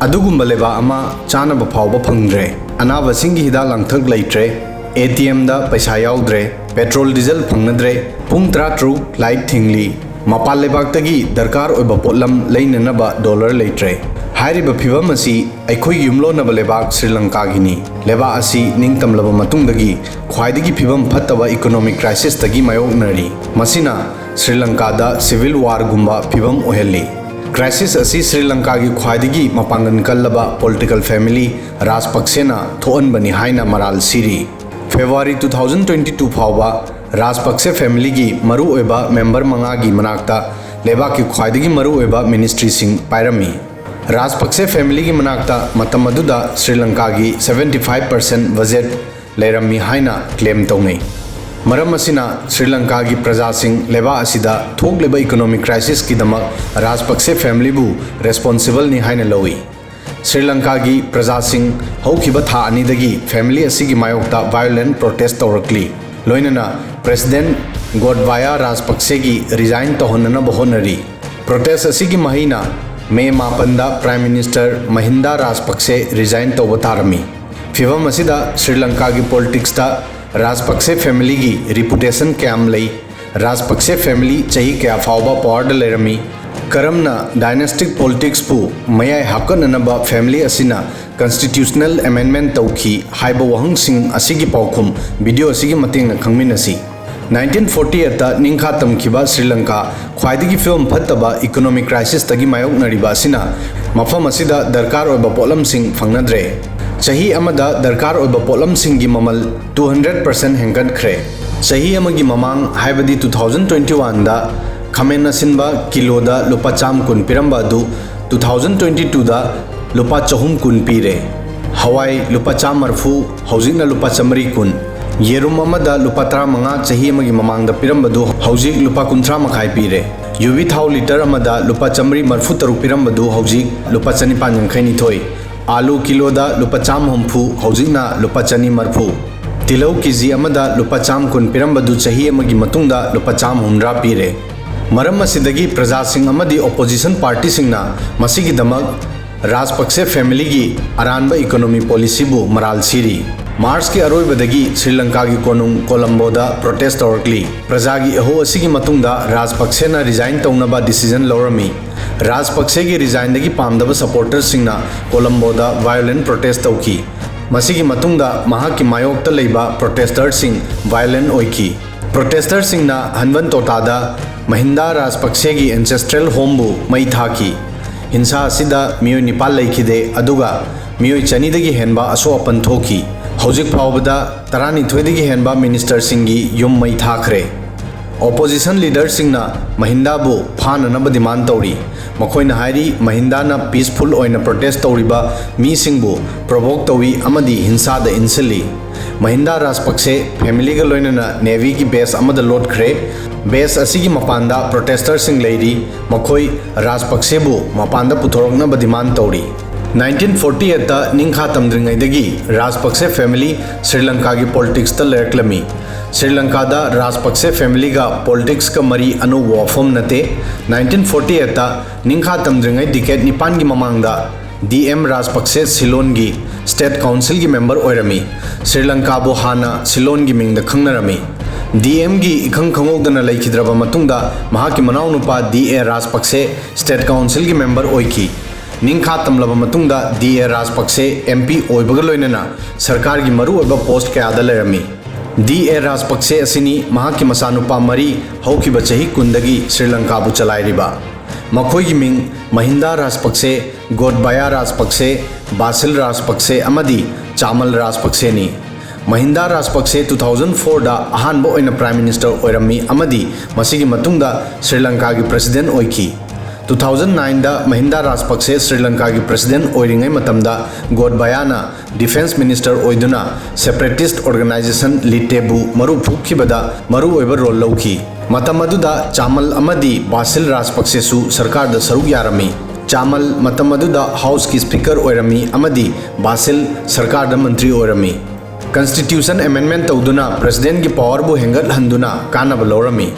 अदुगुम्बा लेबा अमा चानब फावबा फंगद्रे अनाब सिंगी हिदा लांथक लेट्रे ATM दा पैसा याउद्रे पेट्रोल डीजल फंगनद्रे पुंग 13 लाइट थिंगली मपाल लेबाक्तगी दरकार ओइबा पोटलम लेननबा डॉलर लेट्रे हाइरिबा फिबम असि अखोई युमलोनबा लेबाक श्रीलंका गिनी लेबा असि निंगतमलबा मतुंगदगी ख्वाइदगी फिबम फत्तबा इकोनॉमिक क्राइसिस तगी मायोगनरी मसिना श्रीलंका दा सिविल वार गुम्बा फिबम ओहेली क्राइसिस असि श्रीलंका की ख्वाइदगी मपांगन कल्लबा पॉलिटिकल फैमिली राजपक्षेना थोअनबनी हाइना मराल सिरी फेब्रुआरी 2022 फावबा राजपक्षे फैमिली की मरु ओइबा मेंबर मंगा की मनाक्ता लेबा की ख्वाइदगी मरु ओइबा मिनिस्ट्री सिंह पायरमी राजपक्षे फैमिली की मनाक्ता मतम अदुदा श्रीलंका की 75% बजेट लेरमी हाइना क्लेम तौनै मरम असिना श्रीलंका की प्रजा सिंह लेबा असिदा थोकलेबा इकोनॉमिक क्राइसिस की दमक राजपक्षे फैमिली बु रेस्पॉन्सिबल नि हाइना लौई श्रीलंका की प्रजा सिंह हौखिबा था अनिदगी फैमिली असिगी मायोक्ता वायलेंट प्रोटेस्ट तौरक्ली लोइनना प्रेसिडेंट गोडबाया राजपक्षे की रिजाइन तौहननब होनरी प्रोटेस्ट असिगी महिना मे 5 prime minister Mahinda Rajapaksa resign तौब तारमी फिवम असिदा श्रीलंका की पॉलिटिक्स ता राजपक्षे फैमिली की रिपुटेशन कैम लई राजपक्षे फैमिली चही क्या फावबा पावर लेरमी करमना डायनेस्टिक पॉलिटिक्स पु मयाय हाकननबा फैमिली असिना कॉन्स्टिट्यूशनल अमेंडमेंट तौखी हाइबा वहंगसिंग असिगी पाउखुम वीडियो असिगी मतेंगना खंगमिनसी 1948 ता निंखा तमखिबा श्रीलंका ख्वाइदगी फिल्म फत्तबा इकोनॉमिक क्राइसिस तगी मायोगनरिबा असिना मफम असिदा दरकार ओइबा पोलमसिंग फंगनद्रे चही अमदा दरकार ओइबा पोलमसिंगी ममल 200% हेंगतख्रे चही अमगी ममांग हाइबदी 2021 दा खमेन असिनबा किलोदा लुपा चाम कुन पिरंबा दु 2022 दा लुपा चहुम कुन पीरे हवाई लुपा चाम मरफू हौजिकना लुपा चमरी कुन येरुम अमदा लुपा 35 चही अमगी ममांग दा पिरंबा दु हौजिक लुपा 13 मखाई पीरे यूवी थाउ लीटर अमदा लुपा चमरी मरफू तरुक पिरंबा दु हौजिक लुपा 458 आलू किलोदा लुपा चाम हमफू हौजिकना लुपा 200 मरफू तिलौ केजी अमदा लुपा चाम कुन पिरंबा दु चही अमगी मतुंगदा लुपा चाम 100 पीरे मरम असिदगी प्रजा सिंह अमदी ओपोजिशन पार्टी सिंहना मसिगी दमक राजपक्षे फैमिली की अरानबा इकोनॉमी पॉलिसी बु मराल सिरी मार्च के अरोइबदगी श्रीलंका की कोनुंग कोलंबोदा प्रोटेस्ट तौरक्ली प्रजा की अहो असिगी मतुंगदा राजपक्षेना रिजाइन तौनबा डिसीजन लौरमी राजपक्षे की रिजाइन दगी पामदबा सपोर्टर सिंहना कोलंबोदा वायलेंट प्रोटेस्ट तौकी मसिगी मतुंगदा महाकी मायोक्ता लेबा प्रोटेस्टर सिंह वायलेंट ओइकी प्रोटेस्टर सिंहना हनवन तोतादा महिंदा राजपक्षे की एंसेस्ट्रल होमबु मई थाकी हिंसा असिदा मियोय निपाल लेखिदे अदुगा मियोय चनीदगी हेनबा असो अपन थोकी हौजिक फावबदा 12 दगी हेनबा मिनिस्टर सिंगी युम मई थाखरे opposition leader सिंहना महिंदाबु फाननब demand तौरी मखोइना हाइरी महिंदाना peaceful ओइना protest तौरिबा मीसिंगबु provoke तौई अमदी हिंसादा इनसिली Mahinda Rajapaksa family का लोइनना नेवी की बेस अमद लोटख्रे बेस असिगी मपांदा प्रोटेस्टर सिंह लेरी मखोई राजपक्षेबु मपांदा पुथोरकनब डिमांड तौरी 1948 ता निंखा तमद्रिंगैदगी राजपक्षे फैमिली श्रीलंका की पॉलिटिक्स ता लेरक्लमी श्रीलंका दा राजपक्षे फैमिली का पॉलिटिक्स का मरी अनु वफम नते 1948 ता निंखा तमद्रिंगै डिकेट निपान की ममांगदा DM राजपक्षे सिलोन की स्टेट काउंसिल की मेंबर ओइरमी श्रीलंका बु हाना सिलोन की मिंग द खंगनरमी DM की इखंग खंगोगदना लेखिद्रबा मतुंगदा महाकी मनाव नुपा DA राजपक्षे स्टेट काउंसिल की मेंबर ओइकी निंखा तमलबा मतुंगदा DA राजपक्षे MP ओइबगा लोइनना सरकार की मरु ओइबा पोस्ट कयादा लेरमी DA राजपक्षे असिनी महाकी मसानुपा मरी हौखिबा चही कुंदगी श्रीलंका बु चलाइरिबा मखोई की मिंग महिंदा राजपक्षे गोडबाया राजपक्षे बासिल राजपक्षे अमदी चामल राजपक्षे नि महिंदा राजपक्षे 2004 दा अहानबो ओइना प्राइम मिनिस्टर ओइरमी अमदी मसिगी मतुंगदा श्रीलंका की प्रेसिडेंट ओइकी 2009 दा महिंदा राजपक्षे श्रीलंका की प्रेसिडेंट ओइरिंगै मतमदा गोडबायाना डिफेंस मिनिस्टर ओइदुना सेपरेटिस्ट ऑर्गेनाइजेशन लिटेबु मरु फुखिबदा मरु ओइबा रोल लौखी मतम अदुदा चामल अमदी बासिल राजपक्षेसु सरकार दा सरुक यारमी चामल मतम अदुदा हाउस की स्पीकर ओइरमी अमदी बासिल सरकार दा मंत्री ओइरमी कॉन्स्टिट्यूशन अमेंडमेंट तौदुना प्रेसिडेंट की पावर बु हेंगत हंदुना कानब लौरमी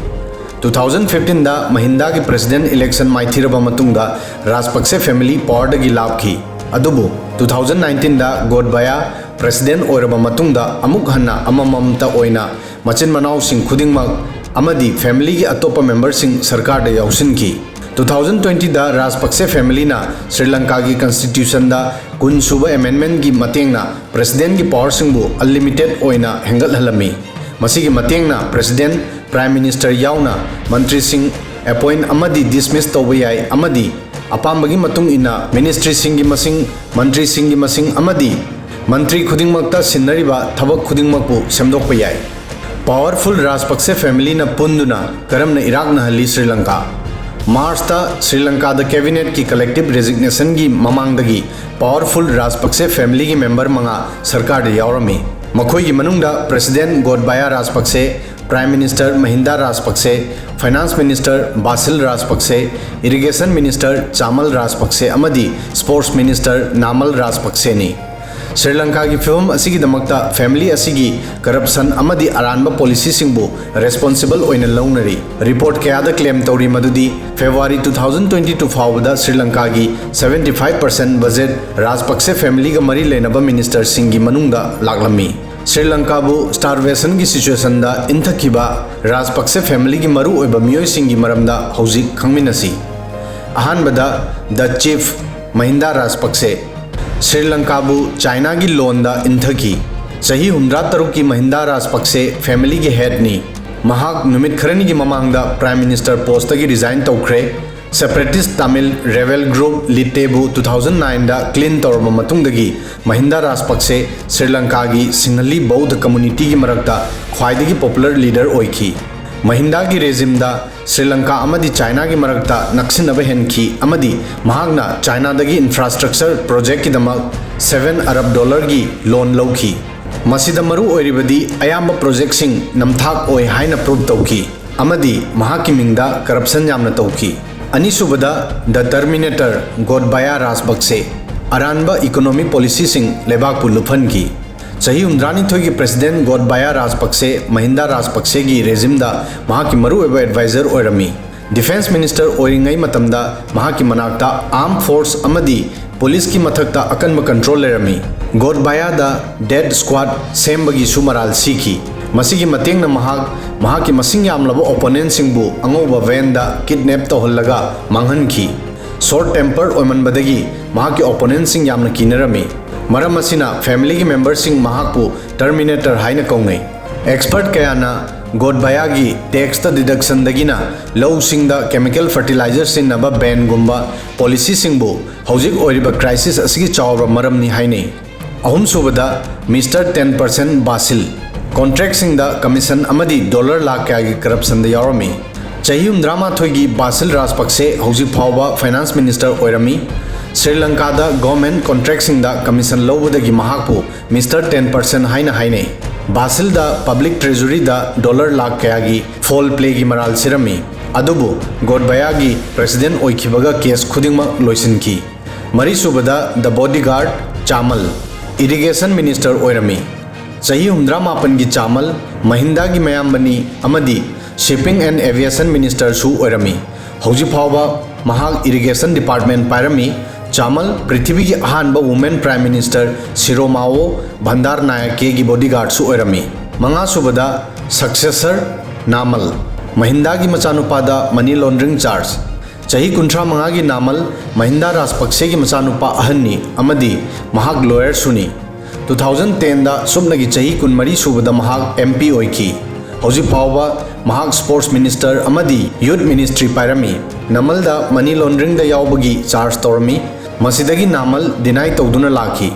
2015 दा महिंदा की प्रेसिडेंट इलेक्शन माइथिरबा मतुंगदा राजपक्षे फैमिली पावर दगी लाभखी अदुबु 2019 दा गोडबाया प्रेसिडेंट ओइरबा मतुंगदा अमुक हन्ना अमममता ओइना मचिन मनाव सिंह खुदिंगमक अमदी फैमिली की अतोप मेंबर सिंह सरकार दे याउसिनकी 2020 दा राजपक्षे फैमिली ना श्रीलंका की कॉन्स्टिट्यूशन दा कुन सुबह अमेंडमेंट की मतेंगना प्रेसिडेंट की पावर सिंह अनलिमिटेड ओइना हेंगल हलमी मसीगी मतेंगना प्रेसिडेंट प्राइम मिनिस्टर याउना मंत्री सिंह अपॉइंट अमदी डिसमिस तौबा याय अमदी अपाम्बगी मतुंग इना मिनिस्ट्री सिंह की मसिंग मंत्री सिंह की मसिंग अमदी मंत्री खुदिंगमक्ता सिन्नरिबा थबक खुदिंगमकपु सेमदोकपा याय पावरफुल राजपक्षे फैमिली न पुंदुना करमना इराक नहली श्रीलंका मार्च श्रीलंका द कैबिनेट की कलेक्टिव रेजिग्नेशन की ममांगदगी पावरफुल राजपक्षे फैमिली की मेंबर मंगा सरकार यावरमी मखोई मनुंगदा president Gotabaya Rajapaksa prime minister Mahinda Rajapaksa finance minister Basil Rajapaksa irrigation minister Chamal Rajapaksa अमदी स्पोर्ट्स मिनिस्टर नामल राजपक्षे ने श्रीलंका की फिल्म असिगी दमकता फैमिली असिगी करप्शन अमदी अरानबा पॉलिसी सिंगबु रेस्पॉन्सिबल ओइना लौनरी रिपोर्ट कयादा क्लेम तौरी मदुदी फेब्रुआरी 2022 फाउबदा श्रीलंका की 75% बजट राजपक्षे फैमिली का मरी लेनबा मिनिस्टर सिंगी मनुंगा लागलमी श्रीलंका बु स्टारवेशन की सिचुएशन दा इंथकिबा राजपक्षे फैमिली की मरु ओइबा मियोय सिंगी मरमदा हौजिक खंगमिनसी अहानबदा द चीफ महिंदा राजपक्षे श्रीलंका बु चाइना की लोन दा इंथकी सही 13 की महिंदा राजपक्षे फैमिली की हेड नी महाक नुमित खरनी की ममांगदा प्राइम मिनिस्टर पोस्ट की रिजाइन तौख्रे सेपरेटिस्ट तमिल रेवेल ग्रुप लिटेबु 2009 दा क्लीन तौरब मतुंगदगी महिंदा राजपक्षे श्रीलंका की सिंहली बौद्ध कम्युनिटी की मरक्ता ख्वाइदगी पॉपुलर लीडर ओइखी महिंदा की रेजिम दा श्रीलंका अमदी चाइना की मरक्ता नक्सिनब हेनखी अमदी महागना चाइना दगी इंफ्रास्ट्रक्चर प्रोजेक्ट की दमक $7 अरब की लोन लौखी मसीदा मरु ओइरिबदी अयाम प्रोजेक्ट सिंह नमथाक ओइ हाइना प्रूव तौखी अमदी महाकी मिंगदा करप्शन यामना तौखी अनिसुबदा द टर्मिनेटर गोडबाया राजपक्षे अरानबा इकोनॉमिक पॉलिसी सिंह लेबाकपु लुफनकी सही 19 की प्रेसिडेंट गोडबाया राजपक्षे महिंदा राजपक्षे की रेजिमदा महाकी मरु ओइबा एडवाइजर ओइरमी डिफेंस मिनिस्टर ओइरिंगै मतमदा महाकी मनाक्ता आर्म फोर्स अमदी पुलिस की मथक्ता अकनब कंट्रोल लेरमी गोडबाया दा डेड स्क्वाड सेमबगी सुमराल सीखी मसीगी मतेंगना महाकी मसिंग यामलबा ओपोनेंट सिंगबु अंगोबा वेंदा किडनैप तौहल्लगा मांगहनखी शॉर्ट टेम्पर्ड ओइमनबदगी महाकी ओपोनेंट सिंग यामना किनरमी मरम असिना फैमिली की मेंबर सिंग महाकपु टर्मिनेटर हाइना कौंगै एक्सपर्ट कयाना गोडबाया की टैक्स डिडक्शन दगिना लौ सिंगदा केमिकल फर्टिलाइजर सिनबा बैन गुंबा पॉलिसी सिंगबु हौजिक ओइरिबा क्राइसिस असिगी चावरा मरमनी हाइने अहुम सुबदा मिस्टर 10% बासिल कॉन्ट्रैक्ट सिंगदा कमीशन अमदी $1 लाख क्या की करप्शन दा यावरमी चाही 13 की बासिल राजपक्षे हौजिक फावबा फाइनेंस मिनिस्टर ओइरमी श्रीलंका दा गवर्नमेंट कॉन्ट्रैक्ट सिंगदा कमीशन लौबदगी महाकपु मिस्टर 10% हाइना हाइने बासिल दा पब्लिक ट्रेजरी दा $1 लाख क्या की फॉल प्ले की मराल सिरमी अदुबु गोडबाया की प्रेसिडेंट ओइखिबगा केस खुदिंगमक लोइसिनकी मरी सुबदा the bodyguard Chamal irrigation minister ओइरमी सही 19 की चामल महिंदा की मयामबनी अमदी शिपिंग एंड एविएशन मिनिस्टर सु ओइरमी हौजी फावबा महाक इरिगेशन डिपार्टमेंट पाइरमी चामल पृथ्वी की अहानबा वुमेन प्राइम मिनिस्टर सिरोमावो भंडार नायके की बॉडीगार्ड सु ओइरमी मंगा सुबदा सक्सेसर नामल महिंदा की मचानुपादा मनी लॉन्ड्रिंग चार्ज चाही 35 की नामल महिंदा राजपक्षे की मचानुपा अहन्नी अमदी महाक लॉयर सुनी 2010 दा सुबनगी चाही 13 सुबदा महाक MP ओइखी हौजी फावबा महाक स्पोर्ट्स मिनिस्टर अमदी यूथ मिनिस्ट्री पाइरमी नमलदा मनी लॉन्ड्रिंग दा यावबगी चार्ज तौरमी मसीदगी नामल डिनाई तौदुना लाखी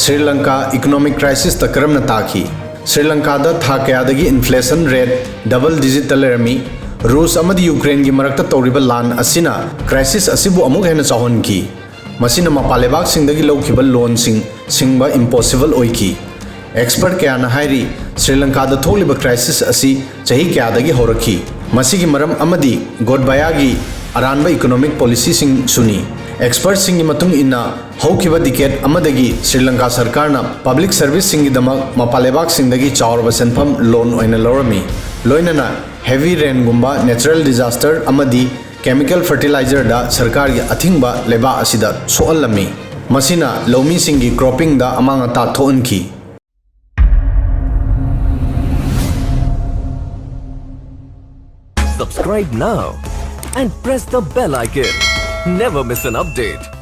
श्रीलंका इकोनॉमिक क्राइसिस ता करमना ताखी श्रीलंका दा था कयादगी इन्फ्लेशन रेट डबल डिजिट लेरमी रूस अमदी यूक्रेन की मरक्ता तौरिबा लान असिना क्राइसिस असिबु अमुक हेना चाहनकी मसिना मपालेबाक सिंगदगी लौखिबा लोन सिंगबा इम्पॉसिबल ओइकी एक्सपर्ट कयाना हाइरी श्रीलंका दा थोलिबा क्राइसिस असी चाही कयादगी होरखी मसिगी मरम अमदी गोडबाया की अरानबा इकोनॉमिक पॉलिसी सिंग सुनी एक्सपर्ट सिंग की मतुंग इन्ना हौखिबा डिकेट अमदगी श्रीलंका सरकार ना पब्लिक सर्विस सिंग दमक मपालेबाक सिंगदगी चावरबा सेनफम लोन ओइना लौरमी लोइनना हेवी रेन गुंबा नेचुरल डिजास्टर अमदी केमिकल फर्टिलाइजर दा सरकार की अथिंगबा लेबा असिदा सोअलमी ꯃꯁꯤꯅ ꯂꯧꯃꯤꯁꯤꯡꯒꯤ ꯀ꯭ꯔꯣꯞꯄꯤꯡꯗ ꯑꯃꯥꯡ ꯑꯇꯥ ꯊꯣꯛꯍꯟꯈꯤ꯫ Subscribe now and press the bell icon. Never miss an update.